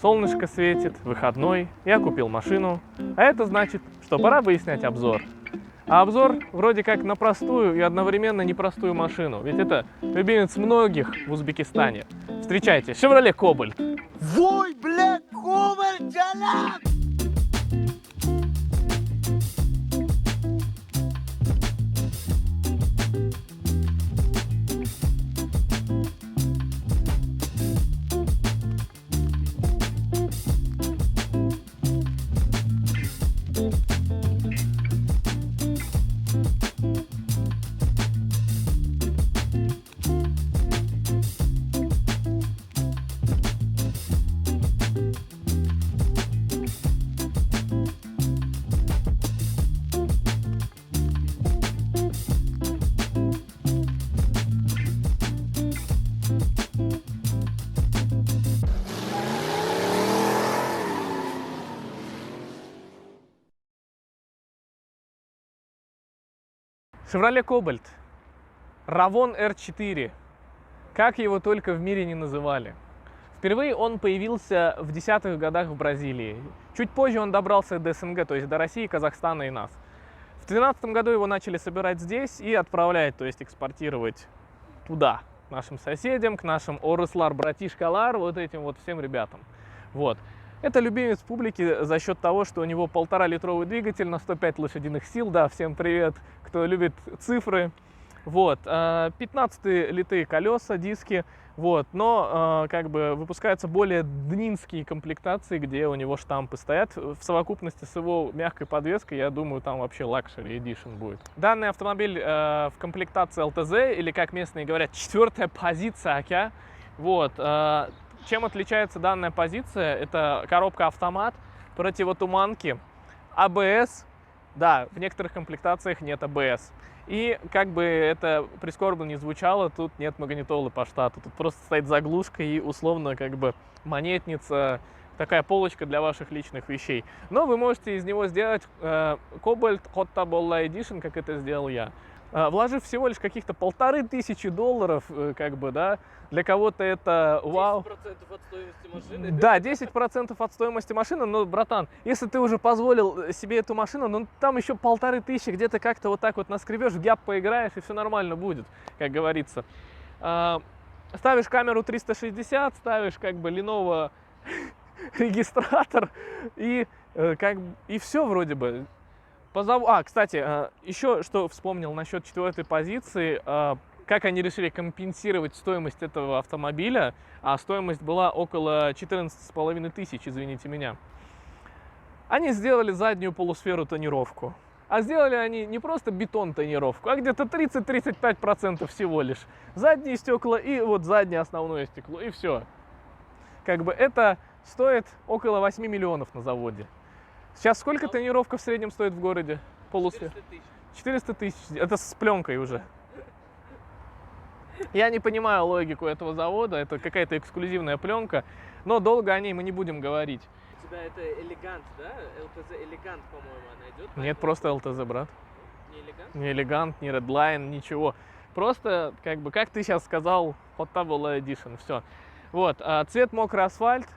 Солнышко светит, выходной, я купил машину, а это значит, что пора выяснять обзор. А обзор вроде как на простую и одновременно непростую машину, ведь это любимец многих в Узбекистане. Встречайте, Chevrolet Cobalt. Вой, блядь, Cobalt, джалаб! Chevrolet Cobalt. Ravon R4. Как его только в мире не называли. Впервые он появился в 10-х годах в Бразилии. Чуть позже он добрался до СНГ, то есть до России, Казахстана и нас. В 2012 году его начали собирать здесь и отправлять, то есть экспортировать туда, к нашим соседям, к нашим Орыслар, братишкалар, вот этим вот всем ребятам. Вот. Это любимец публики за счет того, что у него 1,5-литровый двигатель на 105 лошадиных сил. Да, всем привет, кто любит цифры. Вот, 15-е литые колеса, диски. Вот, но как бы выпускаются более днинские комплектации, где у него штампы стоят. В совокупности с его мягкой подвеской, я думаю, там вообще Luxury Edition будет. Данный автомобиль в комплектации LTZ, или как местные говорят, 4-я позиция АКЯ. Вот. Чем отличается данная позиция? Это коробка автомат, противотуманки, АБС. Да, в некоторых комплектациях нет АБС. И как бы это прискорбно не звучало, тут нет магнитолы по штату. Тут просто стоит заглушка и условно как бы монетница, такая полочка для ваших личных вещей. Но вы можете из него сделать Cobalt Hottabolla Edition, как это сделал я. Вложив всего лишь каких-то $1500, как бы, да, для кого-то это вау. 10% от стоимости машины? Да, 10% от стоимости машины, но, братан, если ты уже позволил себе эту машину, ну, там еще 1500, где-то как-то вот так вот наскребешь, в гяб поиграешь, и все нормально будет, как говорится. Ставишь камеру 360, ставишь, как бы, Lenovo регистратор, и все вроде бы. Кстати, еще что вспомнил насчет 4-й позиции, как они решили компенсировать стоимость этого автомобиля, а стоимость была около 14 500, извините меня. Они сделали заднюю полусферу тонировку. А сделали они не просто бетон тонировку, а где-то 30-35% всего лишь. Задние стекла и вот заднее основное стекло, и все. Как бы это стоит около 8 миллионов на заводе. Сейчас сколько тонировка в среднем стоит в городе? Полусфера? 400 тысяч. Это с пленкой уже. Я не понимаю логику этого завода. Это какая-то эксклюзивная пленка. Но долго о ней мы не будем говорить. У тебя это элегант, да? ЛТЗ элегант, по-моему, она идет. Нет, просто ЛТЗ, брат. Не элегант? Не элегант, не Redline, ничего. Просто, как бы, как ты сейчас сказал, Hottabolla Edition. Все. Вот. Цвет мокрый асфальт.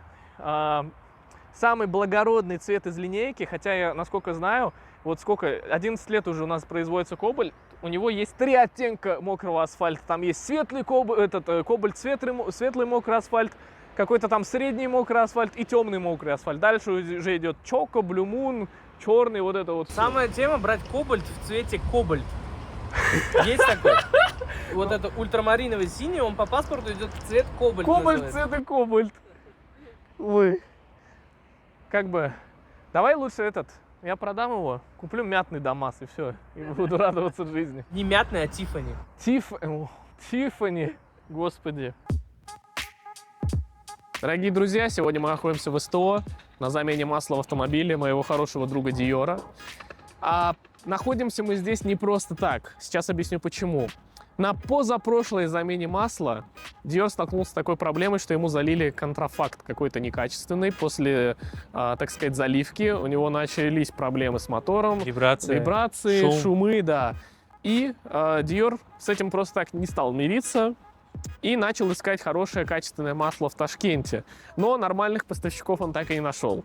Самый благородный цвет из линейки, хотя я, насколько знаю, вот сколько, 11 лет уже у нас производится Cobalt, у него есть 3 оттенка мокрого асфальта. Там есть светлый Cobalt, светлый мокрый асфальт, какой-то там средний мокрый асфальт и темный мокрый асфальт. Дальше уже идет Choco, Blue Moon, черный, вот это вот. Самая тема брать Cobalt в цвете Cobalt. Есть такой? Вот это ультрамариновый синий, он по паспорту идет в цвет Cobalt. Cobalt, цвета Cobalt. Ой. Как бы, давай лучше я продам его, куплю мятный ДАМАС и все, и буду радоваться жизни. Не мятный, а Тиффани. Тиффани, господи. Дорогие друзья, сегодня мы находимся в СТО на замене масла в автомобиле моего хорошего друга Диора. А находимся мы здесь не просто так, сейчас объясню почему. На позапрошлой замене масла Dior столкнулся с такой проблемой, что ему залили контрафакт какой-то некачественный. После, так сказать, заливки у него начались проблемы с мотором. Вибрации, шумы, да. И Dior с этим просто так не стал мириться. и начал искать хорошее качественное масло в Ташкенте. Но нормальных поставщиков он так и не нашел.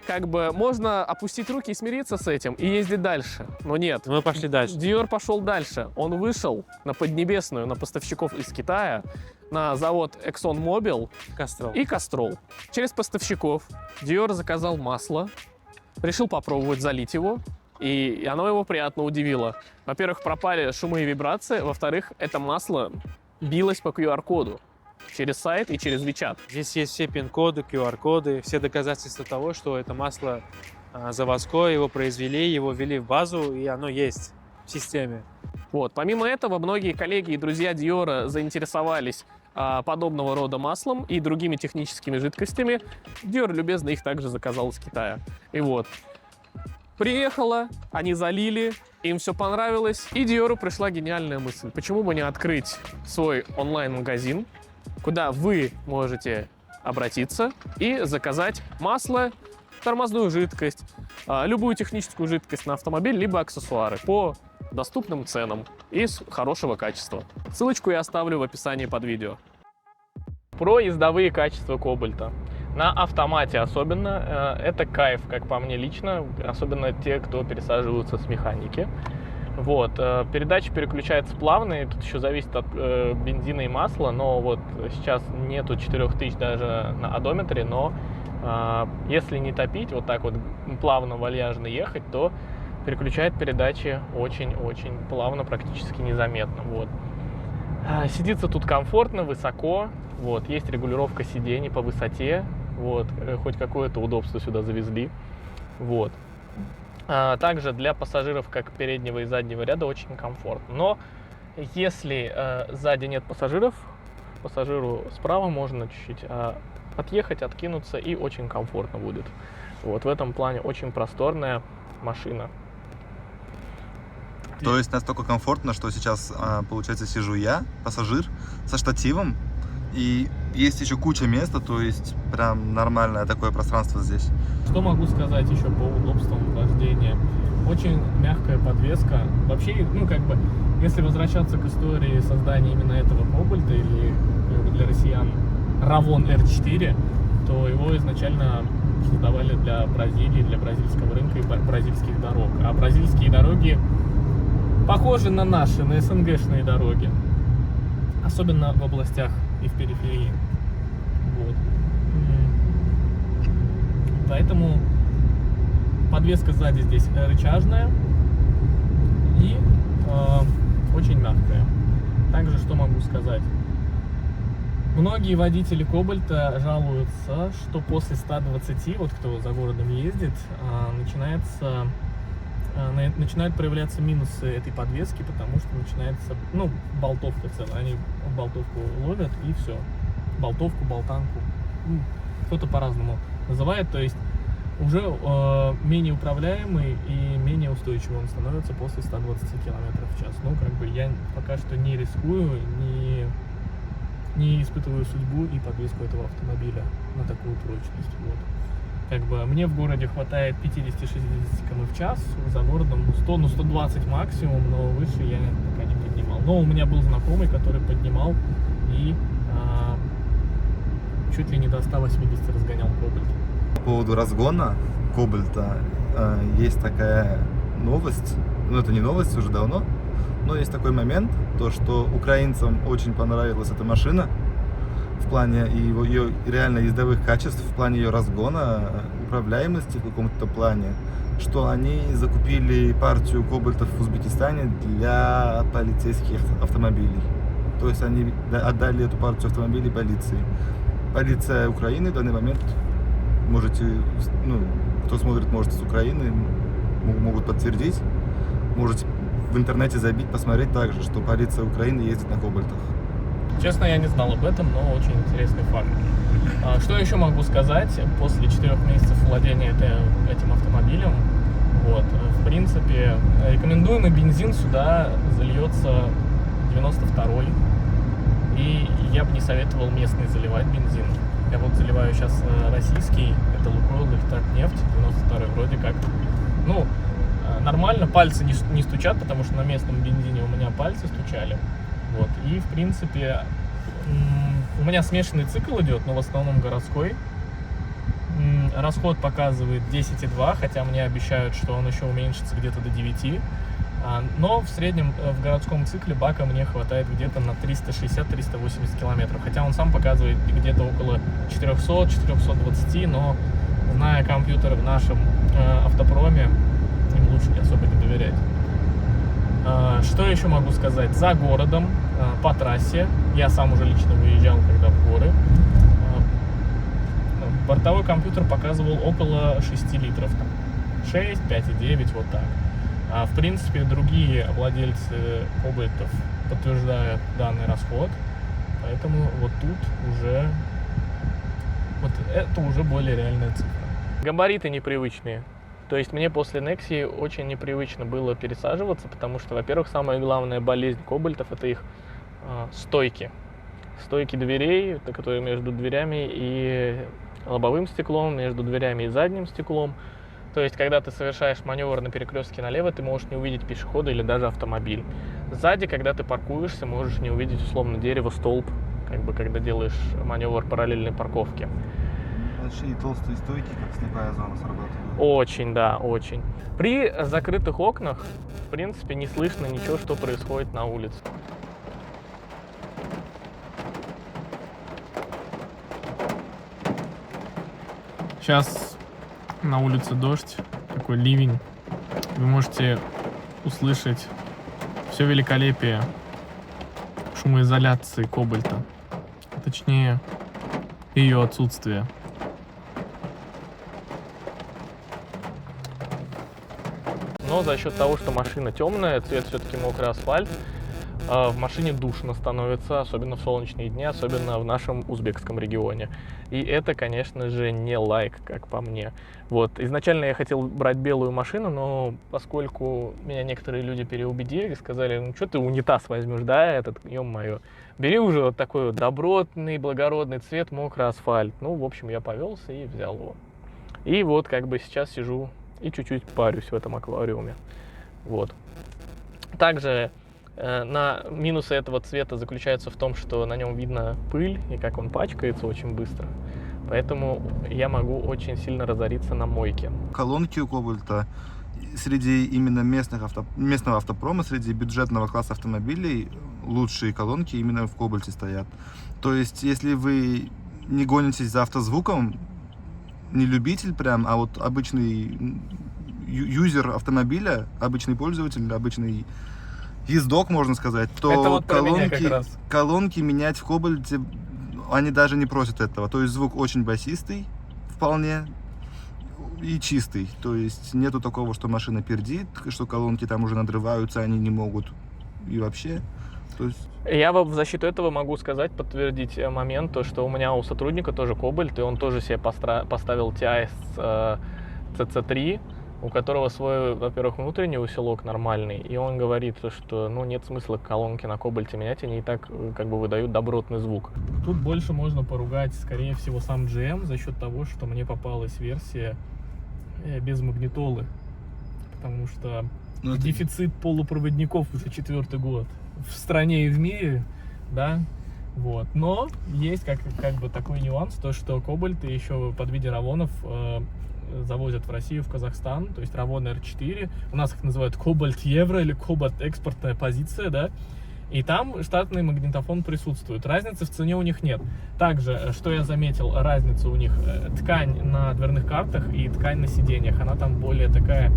Как бы можно опустить руки и смириться с этим и ездить дальше. Но нет. Мы пошли дальше. Dior пошел дальше. Он вышел на Поднебесную, на поставщиков из Китая, на завод ExxonMobil Кастрол. и Castrol. Через поставщиков Dior заказал масло, решил попробовать залить его, и оно его приятно удивило. Во-первых, пропали шумы и вибрации, во-вторых, это масло билось по QR-коду через сайт и через WeChat. Здесь есть все пин-коды, QR-коды, все доказательства того, что это масло заводское, его произвели, его ввели в базу, и оно есть в системе. Вот. Помимо этого, многие коллеги и друзья Dior заинтересовались подобного рода маслом и другими техническими жидкостями. Dior любезно их также заказал из Китая. И вот. Приехала, они залили, им все понравилось, и Dior пришла гениальная мысль. Почему бы не открыть свой онлайн-магазин, куда вы можете обратиться и заказать масло, тормозную жидкость, любую техническую жидкость на автомобиль, либо аксессуары по доступным ценам и с хорошего качества. Ссылочку я оставлю в описании под видео. Про ездовые качества Кобальта. На автомате особенно это кайф, как по мне лично, особенно те, кто пересаживаются с механики. Вот, передача переключается плавно, и тут еще зависит от бензина и масла, но вот сейчас нету 4000 даже на одометре, но если не топить, вот так вот плавно, вальяжно ехать, то переключает передачи очень-очень плавно, практически незаметно. Вот. Сидится тут комфортно, высоко, вот, есть регулировка сидений по высоте, вот, хоть какое-то удобство сюда завезли. Вот. Также для пассажиров как переднего и заднего ряда очень комфортно. Но если сзади нет пассажиров, пассажиру справа можно чуть-чуть отъехать, откинуться, и очень комфортно будет. Вот в этом плане очень просторная машина. То есть настолько комфортно, что сейчас, получается, сижу я, пассажир, со штативом, и есть еще куча места, то есть прям нормальное такое пространство здесь. Что могу сказать еще по удобствам вождения? Очень мягкая подвеска. Вообще, ну как бы, если возвращаться к истории создания именно этого Кобальта, или для россиян Ravon R4, то его изначально создавали для Бразилии, для бразильского рынка и бразильских дорог. А бразильские дороги похожи на наши, на СНГшные дороги. Особенно в областях и в периферии. Вот. Поэтому подвеска сзади здесь рычажная и очень мягкая. Также что могу сказать? Многие водители Кобальта жалуются, что после 120, вот кто за городом ездит, начинают проявляться минусы этой подвески, потому что начинается, ну, болтовка целая. Они болтовку ловят и все. Болтовку, болтанку. Кто-то по-разному называет. То есть уже менее управляемый и менее устойчивый он становится после 120 км в час. Ну, как бы я пока что не рискую, не испытываю судьбу и подвеску этого автомобиля на такую прочность. Вот. Как бы мне в городе хватает 50-60 км в час, за городом 100-120 максимум, но выше я пока не поднимал. Но у меня был знакомый, который поднимал и чуть ли не до 180 разгонял Кобальт. По поводу разгона Кобальта есть такая новость, ну это не новость уже давно, но есть такой момент, то что украинцам очень понравилась эта машина в плане ее реально ездовых качеств, в плане ее разгона, управляемости в каком-то плане, что они закупили партию Кобальтов в Узбекистане для полицейских автомобилей. То есть они отдали эту партию автомобилей полиции. Полиция Украины в данный момент, можете, ну, кто смотрит, может, с Украины, могут подтвердить, можете в интернете забить, посмотреть также, что полиция Украины ездит на Кобальтах. Честно, я не знал об этом, но очень интересный факт. Что еще могу сказать? После 4 месяцев владения этим автомобилем, вот, в принципе, рекомендуемый бензин сюда зальется 92-й. И я бы не советовал местный заливать бензин. Я вот заливаю сейчас российский, это Лукойл или Татнефть, 92-й, вроде как. Ну, нормально, пальцы не стучат, потому что на местном бензине у меня пальцы стучали. Вот. И, в принципе, У меня смешанный цикл идет, но в основном городской. Расход показывает 10,2, хотя мне обещают, что он еще уменьшится где-то до 9. Но в среднем в городском цикле бака мне хватает где-то на 360-380 километров. Хотя он сам показывает где-то около 400-420, но зная компьютеры в нашем автопроме, им лучше не особо не доверять. Что еще могу сказать? За городом, по трассе, я сам уже лично выезжал, когда в горы, бортовой компьютер показывал около 6 литров. 6, 5,9, вот так. А в принципе другие владельцы кобальтов подтверждают данный расход, поэтому вот тут уже, вот это уже более реальная цифра. Габариты непривычные. То есть мне после Nexia очень непривычно было пересаживаться, потому что, во-первых, самая главная болезнь кобальтов — это их стойки. Стойки дверей, которые между дверями и лобовым стеклом, между дверями и задним стеклом. То есть, когда ты совершаешь маневр на перекрестке налево, ты можешь не увидеть пешехода или даже автомобиль. Сзади, когда ты паркуешься, можешь не увидеть условно дерево, столб, как бы когда делаешь маневр параллельной парковки. Большие толстые стойки, как слепая зона, срабатывают. Очень, да, очень. При закрытых окнах, в принципе, не слышно ничего, что происходит на улице. Сейчас на улице дождь, такой ливень. Вы можете услышать все великолепие шумоизоляции кобальта, точнее, ее отсутствие. Но за счет того, что машина темная, цвет все-таки мокрый асфальт, в машине душно становится, особенно в солнечные дни, особенно в нашем узбекском регионе. И это, конечно же, не лайк, как по мне. Вот. Изначально я хотел брать белую машину, но поскольку меня некоторые люди переубедили, сказали, ну что ты унитаз возьмешь, да, этот, ё-моё, бери уже вот такой вот добротный, благородный цвет, мокрый асфальт. Ну, в общем, я повелся и взял его. И вот как бы сейчас сижу и чуть-чуть парюсь в этом аквариуме. Вот. Также на минусы этого цвета заключаются в том, что на нем видно пыль и как он пачкается очень быстро. Поэтому я могу очень сильно разориться на мойке. Колонки у Кобальта среди именно местного автопрома, среди бюджетного класса автомобилей, лучшие колонки именно в Кобальте стоят. То есть, если вы не гонитесь за автозвуком, не любитель прям, а вот обычный юзер автомобиля, обычный пользователь, обычный ездок, можно сказать, то это вот про меня как раз. колонки менять в Кобальте, они даже не просят этого. То есть звук очень басистый, вполне, и чистый. То есть нету такого, что машина пердит, что колонки там уже надрываются, они не могут и вообще. То есть... Я в защиту этого могу сказать, подтвердить момент, то, что у меня у сотрудника тоже Кобальт, и он тоже себе поставил TI с CC3, у которого свой, во-первых, внутренний усилок нормальный, и он говорит, что ну, нет смысла колонки на Кобальте менять, они и так как бы выдают добротный звук. Тут больше можно поругать, скорее всего, сам GM за счет того, что мне попалась версия без магнитолы, потому что дефицит полупроводников уже 4-й год в стране и в мире, да, вот. Но есть как бы такой нюанс, то что кобальты еще под виде равонов завозят в Россию, в Казахстан, то есть равон R4, у нас их называют кобальт евро или кобальт экспортная позиция, да, и там штатный магнитофон присутствует. Разницы в цене у них нет. Также, что я заметил, разница у них ткань на дверных картах и ткань на сиденьях, она там более такая,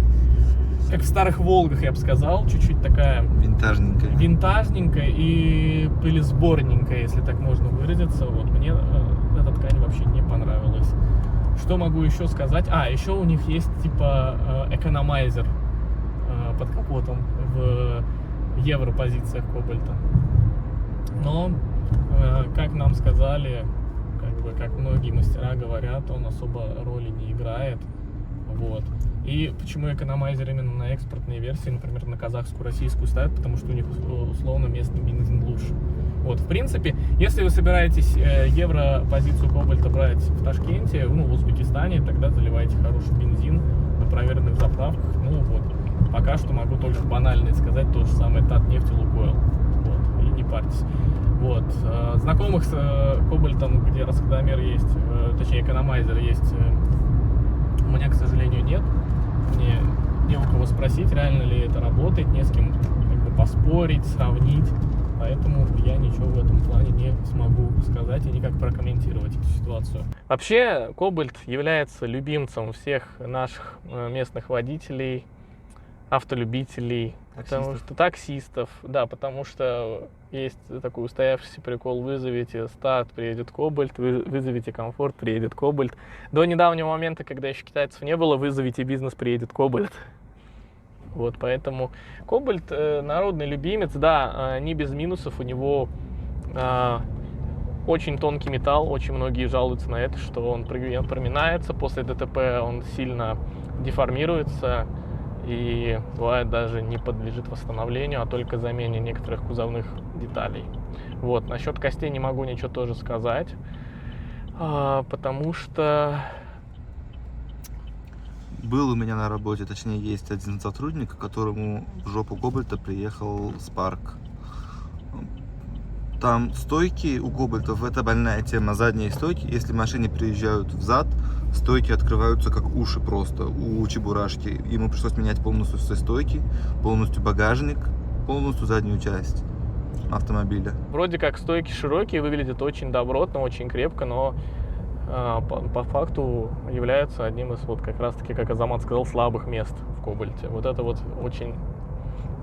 как в старых Волгах, я бы сказал, чуть-чуть такая винтажненькая и пылесборненькая, если так можно выразиться. Вот мне эта ткань вообще не понравилась. Что могу еще сказать? Еще у них есть типа экономайзер под капотом в евро-позициях кобальта. Но, как нам сказали, как многие мастера говорят, он особо роли не играет. Вот. И почему экономайзер именно на экспортные версии, например, на казахскую, российскую ставят, потому что у них условно местный бензин лучше. Вот, в принципе, если вы собираетесь евро-позицию кобальта брать в Ташкенте, в Узбекистане, тогда заливайте хороший бензин на проверенных заправках. Ну вот, пока что могу только банально сказать то же самое Татнефть и Лукойл. Вот, и не парьтесь. Вот. Знакомых с Кобальтом, где расходомер есть, точнее экономайзер есть, у меня, к сожалению, нет. Мне не у кого спросить, реально ли это работает, не с кем как бы поспорить, сравнить. Поэтому я ничего в этом плане не смогу сказать и никак прокомментировать эту ситуацию. Вообще, Кобальт является любимцем всех наших местных водителей, автолюбителей, потому что таксистов, да, потому что есть такой устоявшийся прикол: вызовите старт, приедет Кобальт, вызовите комфорт, приедет Кобальт. До недавнего момента, когда еще китайцев не было, вызовите бизнес, приедет Кобальт. Вот, поэтому Кобальт народный любимец, да, не без минусов, у него очень тонкий металл, очень многие жалуются на это, что он проминается, после ДТП он сильно деформируется и бывает даже не подлежит восстановлению, а только замене некоторых кузовных деталей. Вот, насчет костей не могу ничего тоже сказать, потому что... Был у меня на работе, точнее есть один сотрудник, которому в жопу Кобальта приехал Спарк. Там стойки у Кобальтов, это больная тема, задние стойки, если машине приезжают взад, стойки открываются как уши просто у Чебурашки. Ему пришлось менять полностью все стойки, полностью багажник, полностью заднюю часть автомобиля. Вроде как стойки широкие, выглядят очень добротно, очень крепко, но по факту являются одним из, вот как раз таки, как Азамат сказал, слабых мест в Кобальте. Вот это вот очень,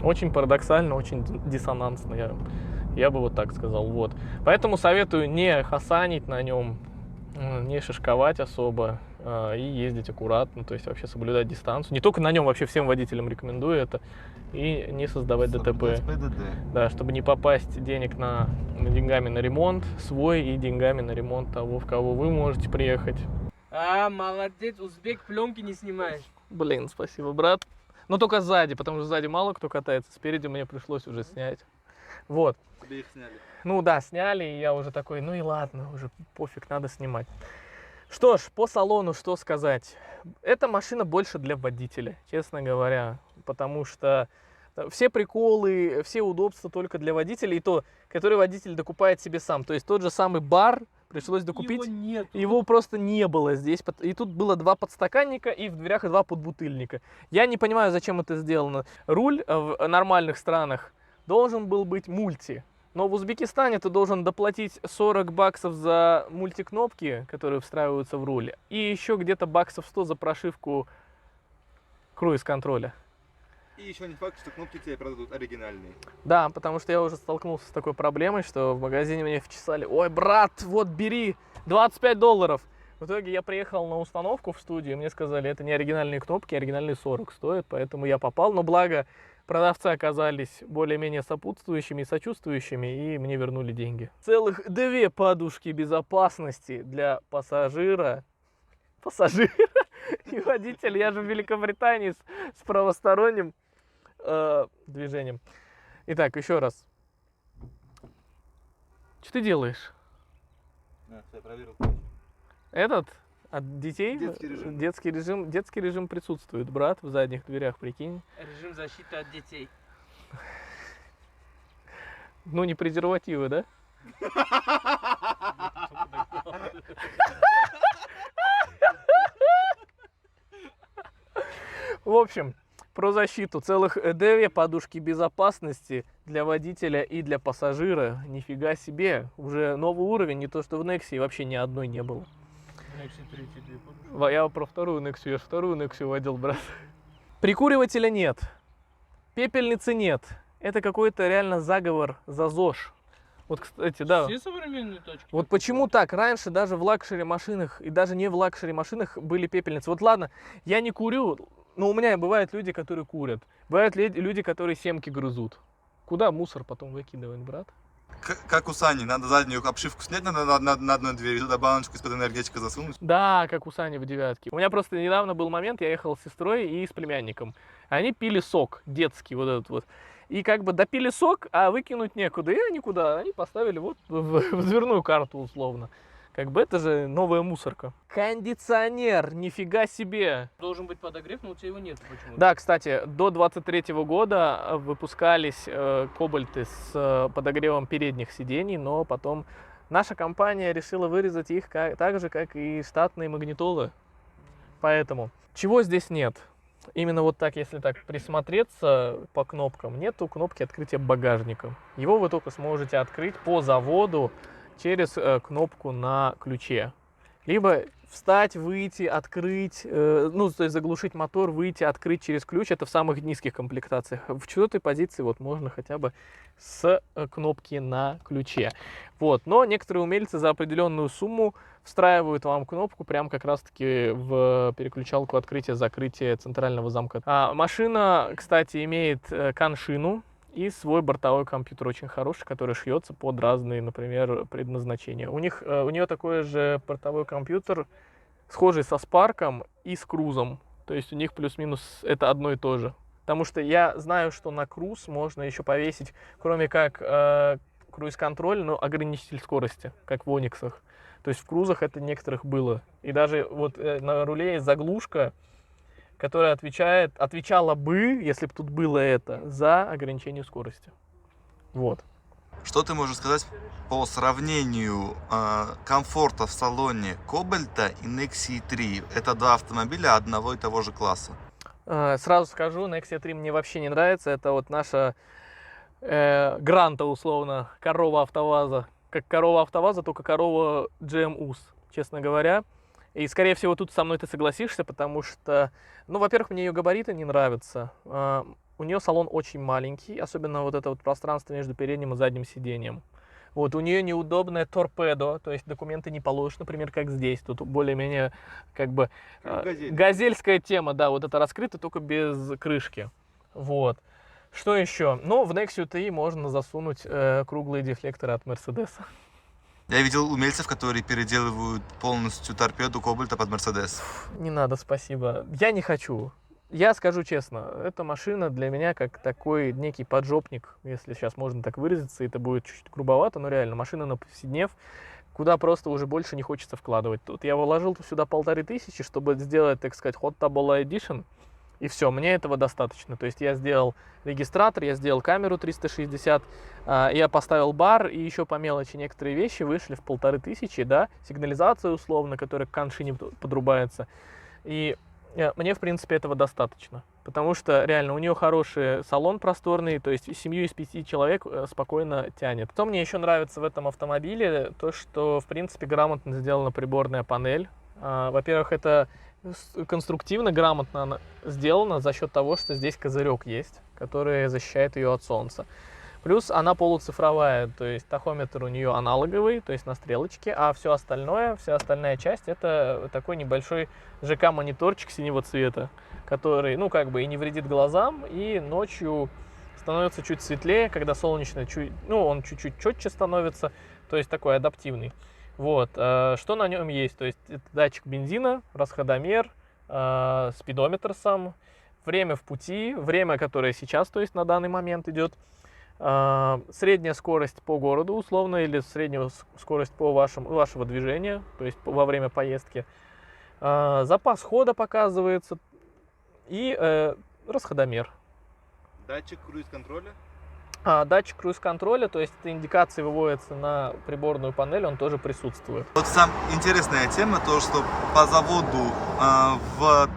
очень парадоксально, очень диссонансно, я бы вот так сказал. Вот. Поэтому советую не хасанить на нем, не шишковать особо и ездить аккуратно, то есть вообще соблюдать дистанцию. Не только на нем, вообще всем водителям рекомендую это. И не создавать ДТП. Да, чтобы не попасть деньгами на ремонт свой и деньгами на ремонт того, в кого вы можете приехать. Молодец, узбек, пленки не снимаешь. Блин, спасибо, брат. Но только сзади, потому что сзади мало кто катается. Спереди мне пришлось уже снять. Вот. Тебе их сняли? Ну да, сняли, и я уже такой, ну и ладно, уже пофиг, надо снимать. Что ж, по салону что сказать? Эта машина больше для водителя, честно говоря, потому что все приколы, все удобства только для водителя, и то, который водитель докупает себе сам. То есть тот же самый бар пришлось докупить, его просто не было здесь. И тут было 2 подстаканника и в дверях 2 подбутыльника. Я не понимаю, зачем это сделано. Руль в нормальных странах должен был быть мульти. Но в Узбекистане ты должен доплатить $40 за мультикнопки, которые встраиваются в руль, и еще где-то баксов 100 за прошивку круиз-контроля. И еще не факт, что кнопки тебе продадут оригинальные. Да, потому что я уже столкнулся с такой проблемой, что в магазине мне вчесали: ой, брат, вот бери, $25. В итоге я приехал на установку в студию, и мне сказали, это не оригинальные кнопки, оригинальные 40 стоят, поэтому я попал. Но благо продавцы оказались более-менее сопутствующими и сочувствующими, и мне вернули деньги. Целых 2 подушки безопасности для пассажира и водителя. Я же в Великобритании с правосторонним движением. Итак, еще раз. Что ты делаешь? Я проверил. Этот от детей? Детский режим. Присутствует, брат, в задних дверях, прикинь. Режим защиты от детей. Ну, не презервативы, да? В общем, про защиту. Целых 2 подушки безопасности для водителя и для пассажира. Нифига себе. Уже новый уровень, не то что в Nexia вообще ни одной не было. Я про вторую Nexia, я вторую Nexia водил, брат. Прикуривателя нет. Пепельницы нет. Это какой-то реально заговор за ЗОЖ. Вот, кстати, да. Все современные тачки. Вот почему так? Раньше даже в лакшери машинах и даже не в лакшери машинах были пепельницы. Вот ладно, я не курю, но у меня бывают люди, которые курят. Бывают люди, которые семки грызут. Куда мусор потом выкидывать, брат? Как у Сани, надо заднюю обшивку снять на одной двери, туда баночку из-под энергетика засунуть. Да, как у Сани в 9. У меня просто недавно был момент, я ехал с сестрой и с племянником. Они пили сок детский, вот этот вот. И как бы допили сок, а выкинуть некуда. И они куда? Они поставили вот в дверную карту условно. Как бы это же новая мусорка. Кондиционер, нифига себе. Должен быть подогрев, но у тебя его нет почему-то. Да, кстати, до 23 года выпускались кобальты с подогревом передних сидений, но потом наша компания решила вырезать их так же, как и штатные магнитолы. Поэтому чего здесь нет? Именно вот так, если так присмотреться по кнопкам, нету кнопки открытия багажника. Его вы только сможете открыть по заводу через кнопку на ключе. Либо встать, выйти, открыть, ну, то есть заглушить мотор, выйти, открыть через ключ. Это в самых низких комплектациях. В четвертой позиции вот можно хотя бы с кнопки на ключе. Вот. Но некоторые умельцы за определенную сумму встраивают вам кнопку прям как раз-таки в переключалку открытия-закрытия центрального замка. Машина, кстати, имеет коншину и свой бортовой компьютер очень хороший, который шьется под разные, например, предназначения. У нее такой же бортовой компьютер, схожий со Спарком и с Крузом. То есть у них плюс-минус это одно и то же. Потому что я знаю, что на Круз можно еще повесить, кроме как круиз-контроль, но ограничитель скорости, как в Ониксах. То есть в Крузах это некоторых было. И даже вот на руле есть заглушка, которая отвечала бы, если бы тут было это, за ограничение скорости. Вот. Что ты можешь сказать по сравнению комфорта в салоне Кобальта и Nexia 3? Это два автомобиля одного и того же класса. Сразу скажу, Nexia 3 мне вообще не нравится. Это вот наша Гранта, условно, корова АвтоВАЗа. Как корова АвтоВАЗа, только корова GM US, честно говоря. И, скорее всего, тут со мной ты согласишься, потому что, ну, во-первых, мне ее габариты не нравятся. У нее салон очень маленький, особенно вот это вот пространство между передним и задним сиденьем. Вот, у нее неудобная торпедо, то есть документы не положишь, например, как здесь. Тут более-менее, как бы, газельская тема, да, вот это раскрыто, только без крышки. Вот. Что еще? Ну, в Nexia 3 можно засунуть круглые дефлекторы от Мерседеса. Я видел умельцев, которые переделывают полностью торпеду Кобальта под Мерседес. Не надо, спасибо. Я не хочу. Я скажу честно, эта машина для меня как такой некий поджопник, если сейчас можно так выразиться, это будет чуть-чуть грубовато, но реально, машина на повседнев, куда просто уже больше не хочется вкладывать. Тут я вложил сюда 1500, чтобы сделать, так сказать, Hot Table Edition, и все, мне этого достаточно. То есть я сделал регистратор, я сделал камеру 360, я поставил бар, и еще по мелочи некоторые вещи вышли в 1500, да, сигнализация условно, которая к коншине подрубается. И мне, в принципе, этого достаточно. Потому что, реально, у нее хороший салон просторный, то есть семью из 5 человек спокойно тянет. Что мне еще нравится в этом автомобиле, то, что, в принципе, грамотно сделана приборная панель. Во-первых, это конструктивно, грамотно сделано за счет того, что здесь козырек есть, который защищает ее от солнца. Плюс она полуцифровая, то есть тахометр у нее аналоговый, то есть на стрелочке, а все остальное, вся остальная часть это такой небольшой ЖК-мониторчик синего цвета, который, ну, как бы и не вредит глазам, и ночью становится чуть светлее, когда солнечный, он чуть-чуть четче становится, то есть такой адаптивный. Вот, что на нем есть, то есть это датчик бензина, расходомер, спидометр сам, время в пути, время, которое сейчас, то есть на данный момент идет, средняя скорость по городу условно или средняя скорость по вашего движения, то есть во время поездки, запас хода показывается и расходомер. Датчик круиз-контроля? Датчик круиз-контроля, то есть эта индикация выводится на приборную панель, он тоже присутствует. Вот сам интересная тема, то что по заводу в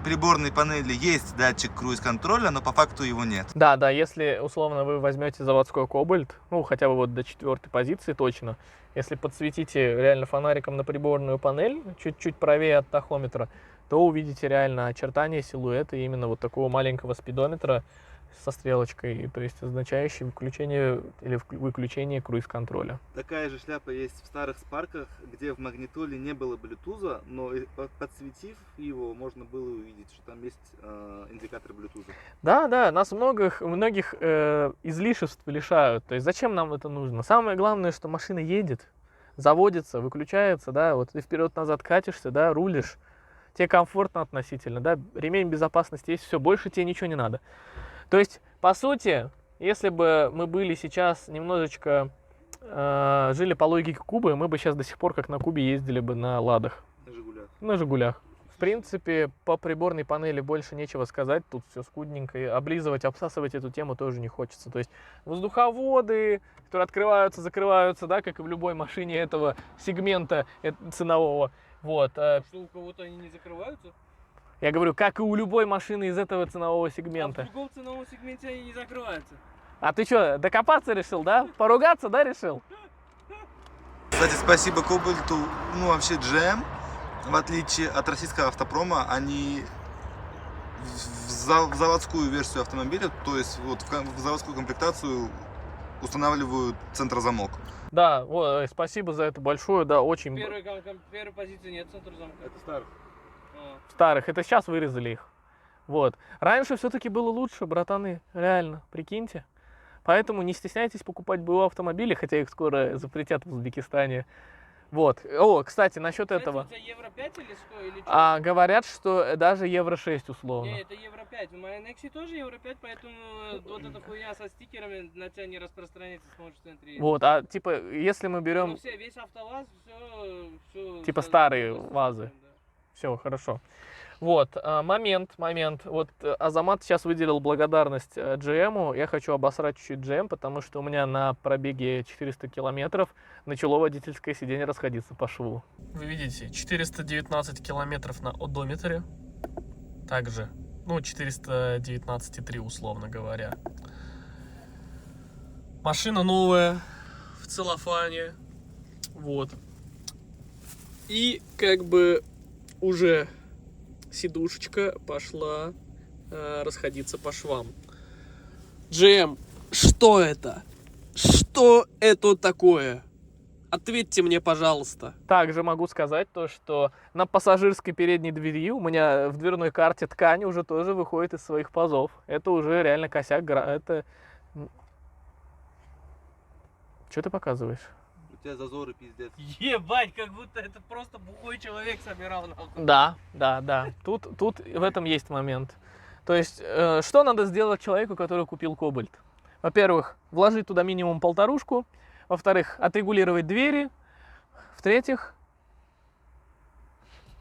приборной панели есть датчик круиз-контроля, но по факту его нет. Да, если условно вы возьмете заводской Кобальт, ну хотя бы вот до 4-й позиции точно, если подсветите реально фонариком на приборную панель, чуть-чуть правее от тахометра, то увидите реально очертания силуэта именно вот такого маленького спидометра со стрелочкой, то есть означающий включение или выключение круиз-контроля. Такая же шляпа есть в старых Спарках, где в магнитоле не было Bluetooth, но подсветив его, можно было увидеть, что там есть индикатор Bluetooth. Да, нас многих излишеств лишают. То есть зачем нам это нужно? Самое главное, что машина едет, заводится, выключается, да, вот ты вперед-назад катишься, да, рулишь, тебе комфортно относительно, да, ремень безопасности есть, все, больше тебе ничего не надо. То есть, по сути, если бы мы были сейчас немножечко жили по логике Кубы, мы бы сейчас до сих пор, как на Кубе, ездили бы на Ладах, На Жигулях. на Жигулях. В принципе, по приборной панели больше нечего сказать, тут все скудненько, и облизывать, обсасывать эту тему тоже не хочется. То есть воздуховоды, которые открываются, закрываются, да, как и в любой машине этого сегмента ценового. Вот. Что у кого-то они не закрываются? Я говорю, как и у любой машины из этого ценового А в сегмента. другом ценовом сегменте они не закрываются. А ты что, докопаться решил, да? Поругаться, да, решил? Кстати, спасибо Кобальту, ну вообще GM, в отличие от российского автопрома, они в заводскую версию автомобиля, то есть вот в заводскую комплектацию устанавливают центрозамок. Да, ой, спасибо за это большое, да, очень Первой позиции нет центра замка. Это старых. старых. Это сейчас вырезали их. Вот. Раньше все-таки было лучше, братаны, реально, прикиньте. Поэтому не стесняйтесь покупать БУ автомобили, хотя их скоро запретят в Узбекистане. Вот. О, кстати, насчет этого. У тебя евро 5 или что? Или что? Говорят, что даже евро 6 условно. Не, это евро 5. В моей Nexi тоже евро 5, поэтому вот эта хуйня со стикерами на тебя не распространяется, сможешь в центре ездить. Вот, а типа, если мы берем Ну, все, весь АвтоВАЗ, все... типа старые ВАЗы. Все, хорошо. Вот, момент. Вот Азамат сейчас выделил благодарность GM. Я хочу обосрать чуть-чуть GM, потому что у меня на пробеге 400 километров начало водительское сиденье расходиться по шву. Вы видите, 419 километров на одометре. Также, ну, 419,3 условно говоря. Машина новая, в целлофане. Вот. И как бы уже сидушечка пошла расходиться по швам. GM, что это? Что это такое? Ответьте мне, пожалуйста. Также могу сказать то, что на пассажирской передней двери у меня в дверной карте ткань уже тоже выходит из своих пазов. Это уже реально косяк. Это... Что ты показываешь? У тебя зазоры пиздец. Ебать, как будто это просто бухой человек собирал нахуй. Да. Тут в этом есть момент. То есть, что надо сделать человеку, который купил Кобальт? Во-первых, вложить туда минимум 1,5. Во-вторых, отрегулировать двери. В-третьих,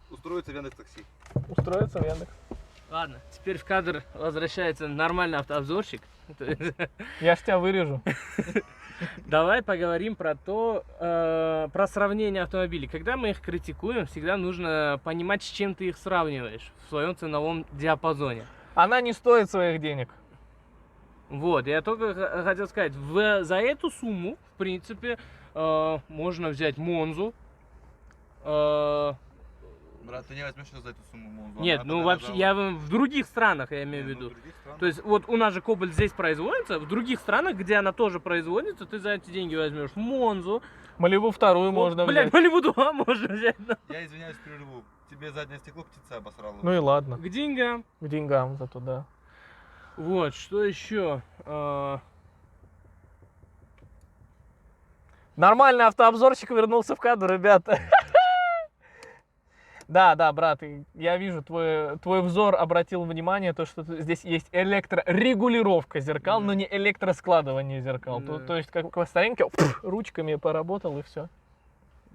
Устроиться в Яндекс.Такси. устроиться в Яндекс. Ладно, теперь в кадр возвращается нормальный автообзорщик. Я ж тебя вырежу. Давай поговорим про про сравнение автомобилей. Когда мы их критикуем, всегда нужно понимать, с чем ты их сравниваешь в своем ценовом диапазоне. Она не стоит своих денег. Вот, я только хотел сказать, за эту сумму, в принципе, можно взять Монзу. Брат, ты не возьмешь за эту сумму Монзу. Нет, ну вообще, я в других странах, я имею в виду. То есть, вот у нас же Кобальт здесь производится, в других странах, где она тоже производится, ты за эти деньги возьмешь Монзу. Малибу вторую можно взять. Блядь, Малибу 2 можно взять. Да. Я извиняюсь, прерву. Тебе заднее стекло птица обосрала. Ну и ладно. К деньгам. К деньгам зато, да. Вот, что еще? Нормальный автообзорщик вернулся в кадр, ребята. Да, брат, я вижу, твой взор обратил внимание, то, что здесь есть электрорегулировка зеркал, но не электроскладывание зеркал. Да. То есть, как по старинке, ручками поработал и все.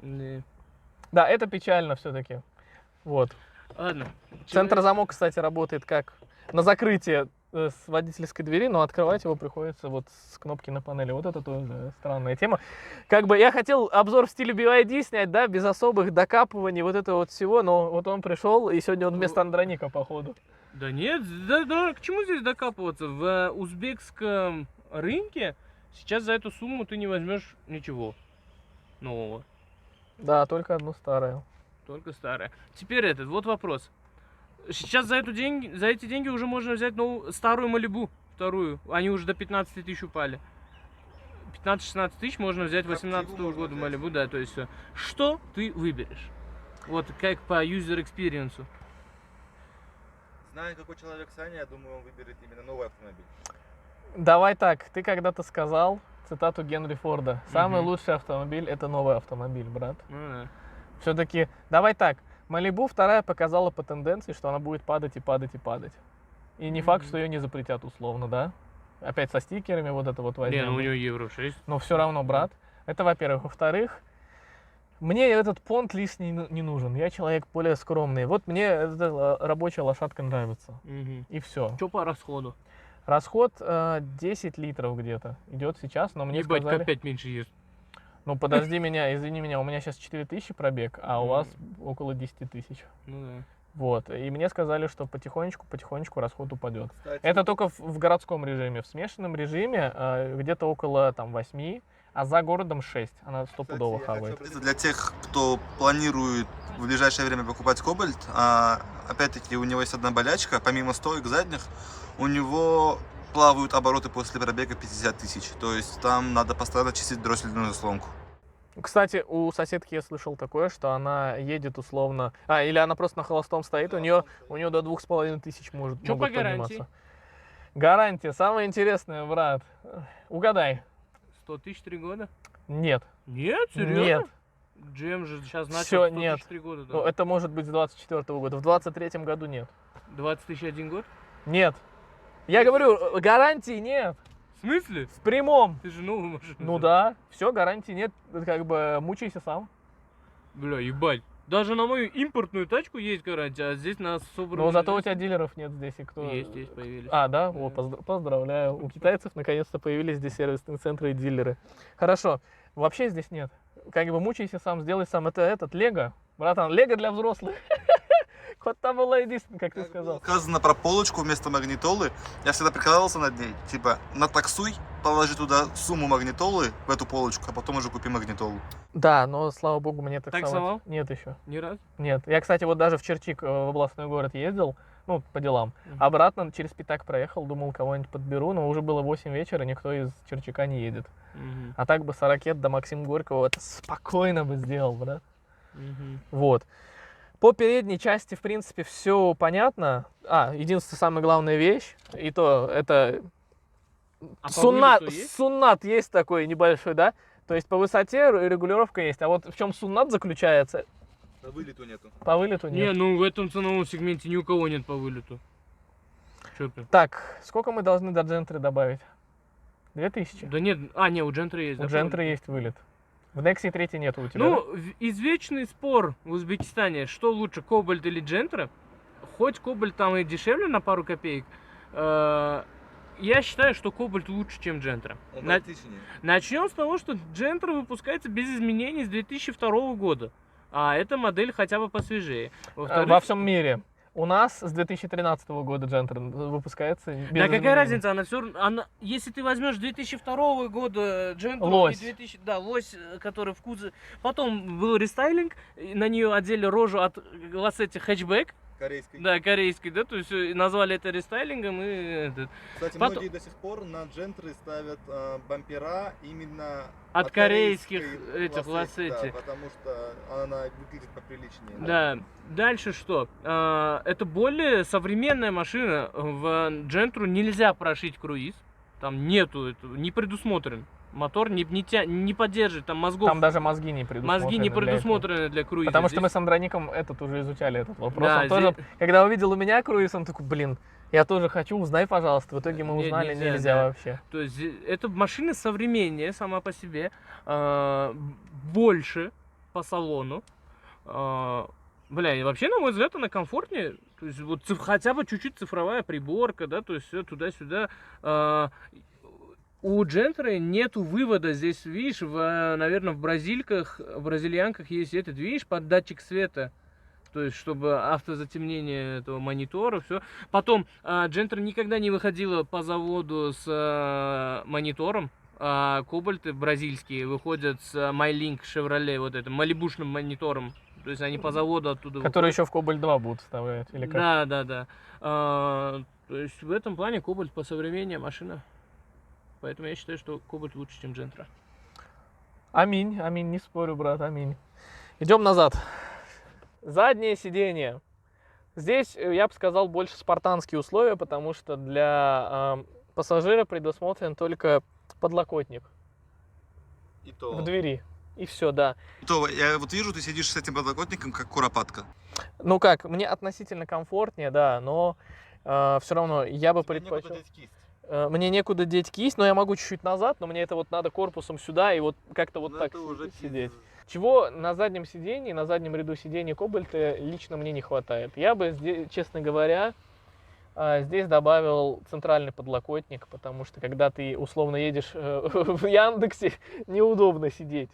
Не. Да, это печально все-таки. Вот. Ладно. Центрозамок, кстати, работает как на закрытие с водительской двери, но открывать его приходится вот с кнопки на панели. Вот это тоже странная тема. Как бы я хотел обзор в стиле BYD снять, да, без особых докапываний, вот этого вот всего, но вот он пришел, и сегодня он вместо Андроника, походу. Да нет, да, к чему здесь докапываться? В узбекском рынке сейчас за эту сумму ты не возьмешь ничего нового. Да, только одну старую. Только старое. Теперь вот вопрос. Сейчас за эти деньги уже можно взять старую Малибу, вторую. Они уже до 15 тысяч упали. 15-16 тысяч можно взять 18-го года Малибу, да, то есть все. Что ты выберешь? Вот как по user experience. Зная, какой человек Саня, я думаю, он выберет именно новый автомобиль. Давай так, ты когда-то сказал цитату Генри Форда. Самый лучший автомобиль — это новый автомобиль, брат. Ну, да. Все-таки, давай так, Малибу вторая показала по тенденции, что она будет падать и падать и падать. И не факт, что ее не запретят условно, да? Опять со стикерами вот это вот возьмем. Не, ну у нее евро 6. Но все равно, брат, Это во-первых. Во-вторых, мне этот понт лишний не нужен. Я человек более скромный. Вот мне эта рабочая лошадка нравится. И все. Что по расходу? Расход 10 литров где-то идет сейчас, но мне Ебать, сказали... опять меньше ест. Ну подожди меня, извини меня, у меня сейчас 4000 пробег, а у вас около 10 тысяч. Ну да. Вот. И мне сказали, что потихонечку расход упадет. Кстати, Это только в городском режиме. В смешанном режиме где-то около там 8, а за городом 6. Она стопудово кстати, я хавает. хочу Для тех, кто планирует в ближайшее время покупать Кобальт, опять-таки у него есть одна болячка, помимо стоек задних, у него плавают обороты после пробега 50 тысяч. То есть там надо постоянно чистить дроссельную заслонку. Кстати, у соседки я слышал такое, что она едет условно... или она просто на холостом стоит, у нее до 2500 могут Чё по подниматься. гарантии? Гарантия. Самое интересное, брат. Угадай. 100 тысяч 3 года? Нет. Нет, серьезно? Нет. Джем же сейчас начал Всё, 100 нет. тысяч 3 года. Ну, Да. это может быть с 24 года. В 23 году нет. 20 тысяч 1 год? Нет. Я говорю, гарантии нет. В смысле? В прямом. Ты же новую машину. Ну да, все, гарантии нет. Как бы мучайся сам. Бля, ебать. Даже на мою импортную тачку есть гарантия, а здесь на собранную... Но зато у тебя дилеров нет здесь. И кто... Есть, появились. Да? О, поздравляю. У китайцев наконец-то появились здесь сервисные центры и дилеры. Хорошо. Вообще здесь нет. Как бы мучайся сам, сделай сам. Это Лего. Братан, Лего для взрослых. Вот там было единственное, как ты сказал. Сказано про полочку вместо магнитолы. Я всегда прикалывался над ней. Типа, натаксуй, положи туда сумму магнитолы в эту полочку, а потом уже купи магнитолу. Да, но слава богу, мне таксовать Таксовал? нет еще. Ни разу? Нет. Я, кстати, вот даже в Черчик, в областной город ездил, ну, по делам. Обратно через Пятак проехал, думал, кого-нибудь подберу, но уже было 8 вечера, никто из Черчика не едет. А так бы с Ракет до Максима Горького это спокойно бы сделал, брат. Вот. По передней части, в принципе, все понятно. Единственная самая главная вещь, и то это А по суннат, вылету есть? суннат есть такой небольшой, да? То есть по высоте регулировка есть, а вот в чем суннат заключается, По вылету нету. по вылету Не, нет. ну в этом ценовом сегменте ни у кого нет по вылету. Чё ты? Так, сколько мы должны до Джентры добавить? 2000? Да нет, не, у Джентры есть. У да, Джентры по-моему? есть вылет. В Nexia 3 нету у тебя, Ну, извечный спор в Узбекистане, что лучше, Кобальт или Джентра. Хоть Кобальт там и дешевле на пару копеек, я считаю, что Кобальт лучше, чем Джентра. Он практичнее. Начнем с того, что Джентра выпускается без изменений с 2002 года. А эта модель хотя бы посвежее. Во-вторых, Во всем мире. У нас с 2013 года Джентра выпускается без Да какая изменений. разница, если ты возьмешь 2002 года Джентру Лось. и 2000, да, лось, который в кузове, потом был рестайлинг, и на нее одели рожу от Лассетти хэтчбэк, Корейской. да, корейский, да, то есть назвали это рестайлингом и этот, Кстати, Потом- многие до сих пор на Джентры ставят бампера именно от корейских корейской этих Лассетти. Да, потому что она выглядит поприличнее. Да. Дальше что? Это более современная машина. В Джентру нельзя прошить круиз. Там нету этого, не предусмотрен. Мотор не поддерживает, там мозгов. Там даже мозги не предусмотрены. Мозги не для этого. предусмотрены для круиза. Потому что мы Здесь- с Андроником уже изучали этот вопрос. Да, Он тоже, когда увидел у меня круиз, он такой, блин, я тоже хочу, узнай, пожалуйста. В итоге мы Не, узнали, нельзя, нельзя да. вообще. То есть эта машина современнее сама по себе, больше по салону. Бля, и вообще, на мой взгляд, она комфортнее. То есть вот хотя бы чуть-чуть цифровая приборка, да, то есть все туда-сюда. У Джентры нету вывода здесь, видишь, наверное, в бразильянках есть этот, видишь, под датчик света. То есть, чтобы автозатемнение этого монитора, все. Потом, Джентра никогда не выходила по заводу с монитором. Кобальты бразильские выходят с MyLink Chevrolet, вот этим малибушным монитором. То есть, они по заводу оттуда Которые еще в Кобальт 2 будут вставлять, или как? Да. То есть, в этом плане Кобальт посовременнее машина. Поэтому я считаю, что Кобальт лучше, чем Джентра. Аминь, не спорю, брат, аминь. Идем назад. Заднее сиденье. Здесь, я бы сказал, больше спартанские условия, потому что для пассажира предусмотрен только подлокотник И то. в двери. И все, да. И то, я вот вижу, ты сидишь с этим подлокотником, как куропатка. Ну как, мне относительно комфортнее, да, но все равно я бы Тебе некуда предпочел... деть кисть. Мне некуда деть кисть, но я могу чуть-чуть назад, но мне это вот надо корпусом сюда и вот как-то вот Ну, так это уже сидеть. Чего на заднем сидении, на заднем ряду сидений Кобальта лично мне не хватает. Я бы, честно говоря, здесь добавил центральный подлокотник, потому что когда ты условно едешь в Яндексе, неудобно сидеть.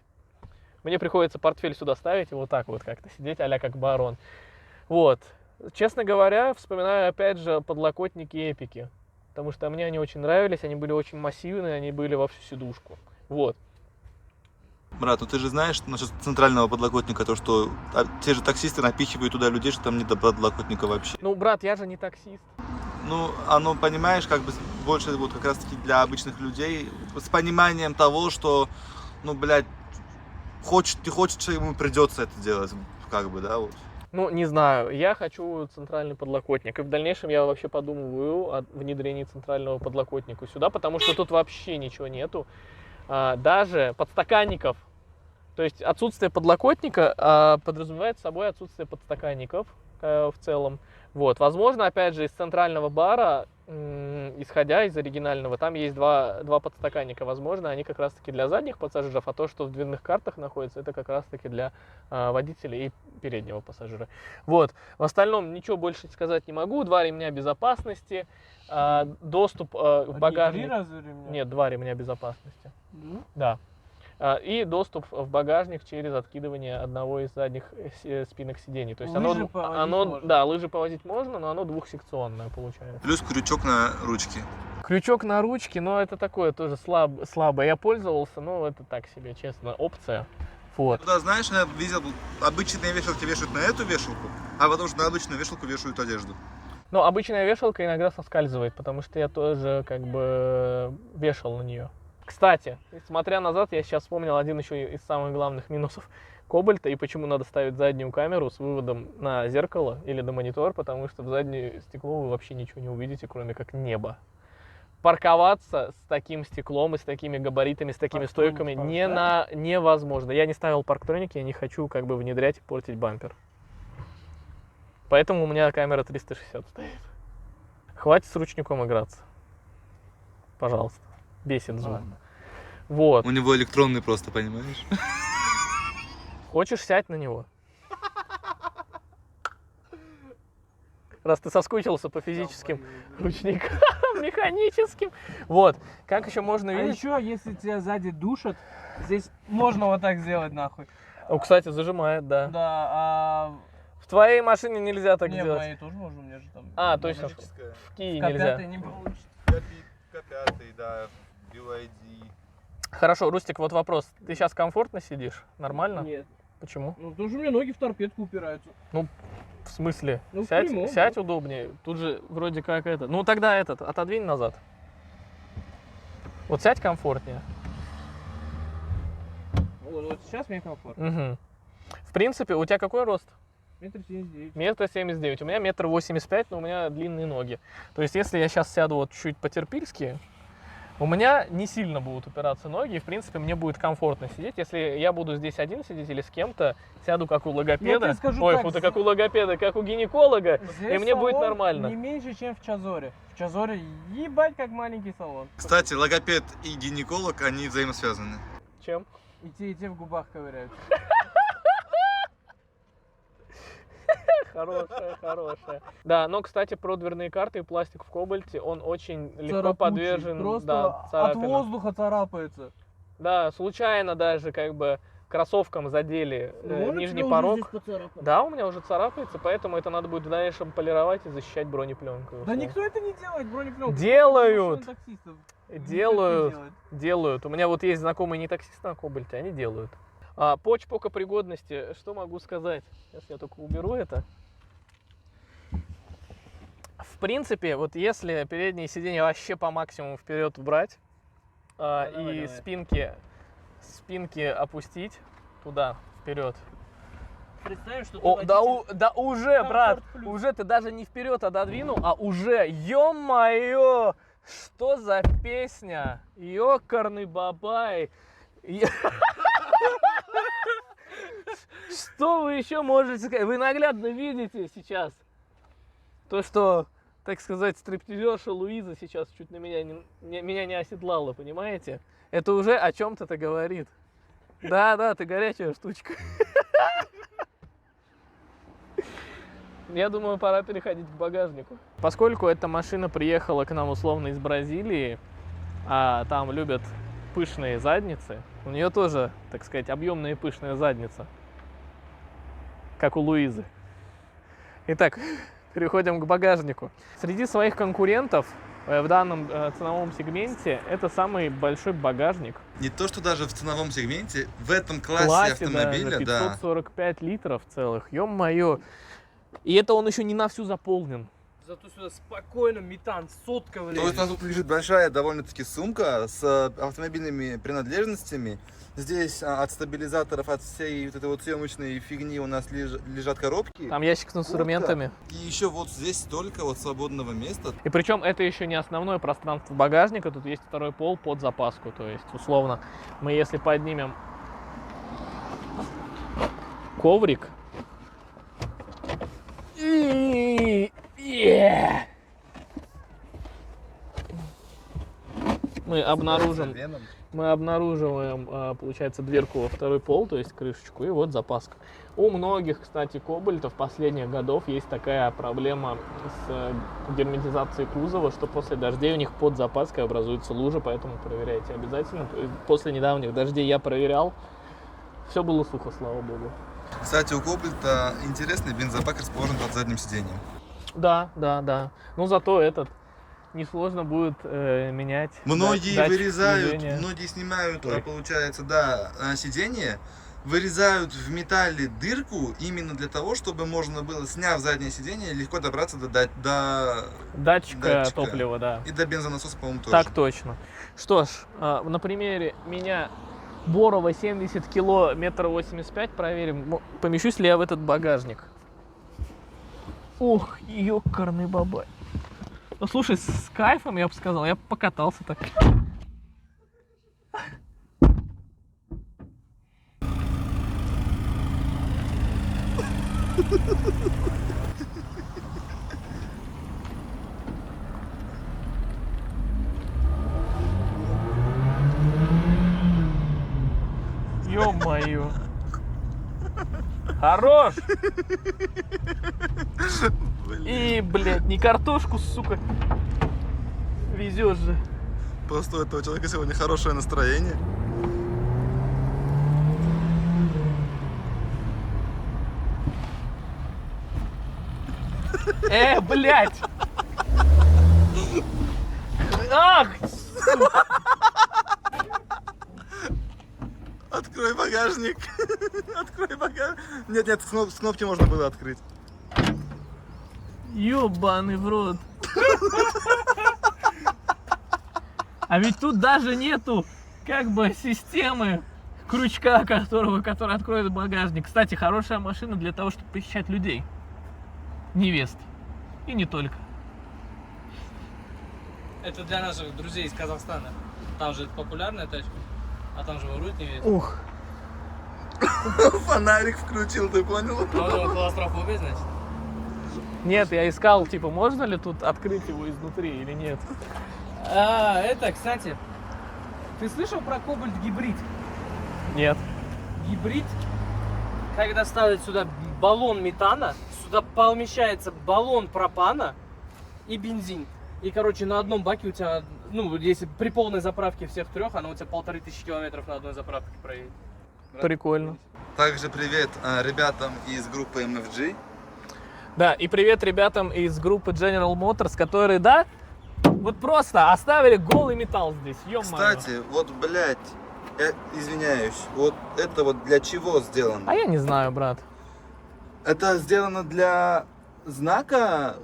Мне приходится портфель сюда ставить и вот так вот как-то сидеть, а-ля как барон. Вот. Честно говоря, вспоминаю опять же подлокотники Эпики, потому что мне они очень нравились, они были очень массивные, они были во всю сидушку. Вот. Брат, ну ты же знаешь насчет центрального подлокотника, то что те же таксисты напихивают туда людей, что там нет подлокотника вообще. Ну, брат, я же не таксист. Ну, оно, понимаешь, как бы больше вот как раз-таки для обычных людей, с пониманием того, что, ну, блядь, не хочет, что ему придется это делать, как бы, да, вот. Ну, не знаю, я хочу центральный подлокотник, и в дальнейшем я вообще подумываю о внедрении центрального подлокотника сюда, потому что тут вообще ничего нету, даже подстаканников. То есть отсутствие подлокотника подразумевает собой отсутствие подстаканников в целом. Вот. Возможно, опять же, из центрального бара, исходя из оригинального, там есть два подстаканника. Возможно, они как раз-таки для задних пассажиров, а то, что в дверных картах находится, это как раз-таки для водителя и переднего пассажира. Вот. В остальном ничего больше сказать не могу. 2 ремня безопасности, доступ в багажник. 3 раза ремня? Нет, 2 ремня безопасности. Ну, Да. И доступ в багажник через откидывание одного из задних спинок сидений. То есть Лыжи повозить можно. да, лыжи повозить можно, но оно двухсекционное получается. Плюс крючок на ручке. Крючок на ручке, но это такое тоже слабое. Я пользовался, но это так себе, честно, опция. Вот. Туда, знаешь, я видел, обычные вешалки вешают на эту вешалку, а потом что на обычную вешалку вешают одежду. Но обычная вешалка иногда соскальзывает, потому что я тоже как бы вешал на нее. Кстати, смотря назад, я сейчас вспомнил один еще из самых главных минусов Кобальта и почему надо ставить заднюю камеру с выводом на зеркало или на монитор, потому что в заднее стекло вы вообще ничего не увидите, кроме как небо. Парковаться с таким стеклом и с такими габаритами, с такими стойками невозможно. Я не ставил парктроник, я не хочу как бы внедрять и портить бампер. Поэтому у меня камера 360 стоит. Хватит с ручником играться. Пожалуйста. Бесит звук. Вот. У него электронный просто, понимаешь? Хочешь, сядь на него. Раз ты соскучился по физическим ручникам, механическим. Вот. Как еще можно а видеть? еще, если тебя сзади душат, здесь можно вот так сделать нахуй. О, кстати, зажимает, да. Да, а В твоей машине нельзя так не, в делать. моей тоже можно, у меня же там... А, точно. В Киеве нельзя. К5 не получится. К5, да, BYD. Хорошо, Рустик, вот вопрос. Ты сейчас комфортно сидишь? Нормально? Нет. Почему? Ну, потому что у меня ноги в торпедку упираются. В смысле? Ну, в сядь прямом, сядь да. удобнее. Тут же вроде как это. Ну тогда отодвинь назад. Вот сядь комфортнее. Вот сейчас мне комфортно. Угу. В принципе, у тебя какой рост? 1,79 м. 1,79 м. У меня 1,85 м, но у меня длинные ноги. То есть, если я сейчас сяду вот чуть по-терпильски, у меня не сильно будут упираться ноги, и, в принципе, мне будет комфортно сидеть. Если я буду здесь один сидеть или с кем-то, сяду как у логопеда. Я тебе скажу Ой, так, фу, как у логопеда, как у гинеколога, и Здесь мне будет салон нормально. Не меньше, чем в Чазоре. В Чазоре ебать как маленький салон. Кстати, логопед и гинеколог, они взаимосвязаны. Чем? И те в губах ковыряются. Хорошая. Да, но, кстати, про дверные карты и пластик в Кобальте, он очень легко Царапучий, подвержен Просто да, от царапинам. воздуха царапается. Да, случайно даже как бы кроссовком задели Ну, нижний порог. Да, у меня уже царапается, поэтому это надо будет в дальнейшем полировать и защищать бронепленкой. Да никто это не делает, бронепленку. Делают. Машины таксистов. Делают. Никто не Делают. У меня вот есть знакомые не таксисты на Кобальте, они делают. По чпокопригодности, что могу сказать? Сейчас я только уберу это. В принципе, вот если передние сиденья вообще по максимуму вперед убрать и спинки опустить туда, вперед. Представим, что О, да уже, брат, уже ты даже не вперед отодвинул, а уже, ё-моё, что за песня? Ёкарный бабай. Что вы еще можете сказать? Вы наглядно видите сейчас то, что так сказать, стриптизерша Луиза сейчас чуть на меня не оседлала, понимаете? Это уже о чем-то говорит. Да, ты горячая штучка. Я думаю, пора переходить к багажнику. Поскольку эта машина приехала к нам условно из Бразилии, а там любят пышные задницы, у нее тоже, так сказать, объемная и пышная задница, как у Луизы. Итак, переходим к багажнику. Среди своих конкурентов в данном ценовом сегменте это самый большой багажник. Не то, что даже в ценовом сегменте, в этом классе, Классе, автомобиля, да, да. 545 литров целых, ё-моё. И это он еще не на всю заполнен. Зато сюда спокойно метан, сотка То есть влезет. у нас тут лежит большая довольно-таки сумка с автомобильными принадлежностями. Здесь от стабилизаторов, от всей вот этой вот съемочной фигни у нас лежат коробки. Там ящик с инструментами. И еще вот здесь столько вот свободного места. И причем это еще не основное пространство багажника, тут есть второй пол под запаску. То есть, условно, мы если поднимем коврик, мы обнаруживаем, получается, дверку во второй пол, то есть крышечку, и вот запаска. У многих, кстати, кобальтов последних годов есть такая проблема с герметизацией кузова, что после дождей у них под запаской образуется лужа, поэтому проверяйте обязательно. После недавних дождей я проверял, все было сухо, слава богу. Кстати, у Кобальта интересный бензобак расположен под задним сиденьем. Да. Но зато этот несложно будет менять. Многие датчик вырезают, движения. многие снимают, Ой. получается, да, сиденье, вырезают в металле дырку именно для того, чтобы можно было, сняв заднее сиденье, легко добраться до Датчика топлива, да. И до бензонасоса, по-моему, тоже. Так точно. Что ж, на примере меня Борова 70 кило, 1,85 м проверим, помещусь ли я в этот багажник. Ох, ёкарный бабай. Ну слушай, с кайфом, я бы сказал, я покатался так. Ё-моё. Хорош! И, блядь, не картошку, сука, везешь же. Просто у этого человека сегодня хорошее настроение. Блядь! Ах! Открой багажник. Открой багажник. Нет, с кнопки можно было открыть. Ёбаный в рот. А ведь тут даже нету как бы системы крючка, который откроет багажник. Кстати, хорошая машина для того, чтобы похищать людей. Невест. И не только. Это для наших друзей из Казахстана. Там же популярная тачка, а там же воруют невесту. Ух. Фонарик включил, ты понял? Можно клаустрофобия, значит? Нет, я искал, типа, можно ли тут открыть его изнутри или нет. Это, кстати, ты слышал про Кобальт гибрид? Нет. Гибрид, когда ставят сюда баллон метана, сюда помещается баллон пропана и бензин. И, короче, на одном баке у тебя, ну, если при полной заправке всех трех, она у тебя 1500 километров на одной заправке проедет. Прикольно. Также привет ребятам из группы MFG. Да, и привет ребятам из группы General Motors, которые, да, вот просто оставили голый металл здесь, ё-моё. Кстати, вот, блядь, извиняюсь, вот это вот для чего сделано? А я не знаю, брат. Это сделано для знака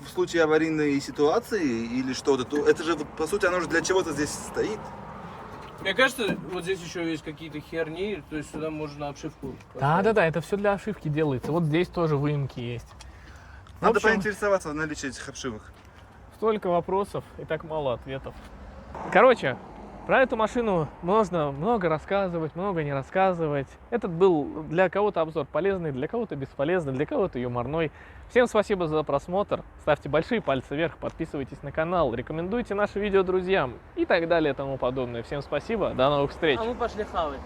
в случае аварийной ситуации или что-то? Это же, по сути, оно же для чего-то здесь стоит. Мне кажется, вот здесь еще есть какие-то херни, то есть сюда можно обшивку Да, это все для обшивки делается. Вот здесь тоже выемки есть. Надо В общем, поинтересоваться о наличии этих обшивок. столько вопросов и так мало ответов. Короче, Про эту машину можно много рассказывать, много не рассказывать. Этот был для кого-то обзор полезный, для кого-то бесполезный, для кого-то юморной. Всем спасибо за просмотр. Ставьте большие пальцы вверх, подписывайтесь на канал, рекомендуйте наши видео друзьям и так далее и тому подобное. Всем спасибо, до новых встреч. А мы пошли хавать.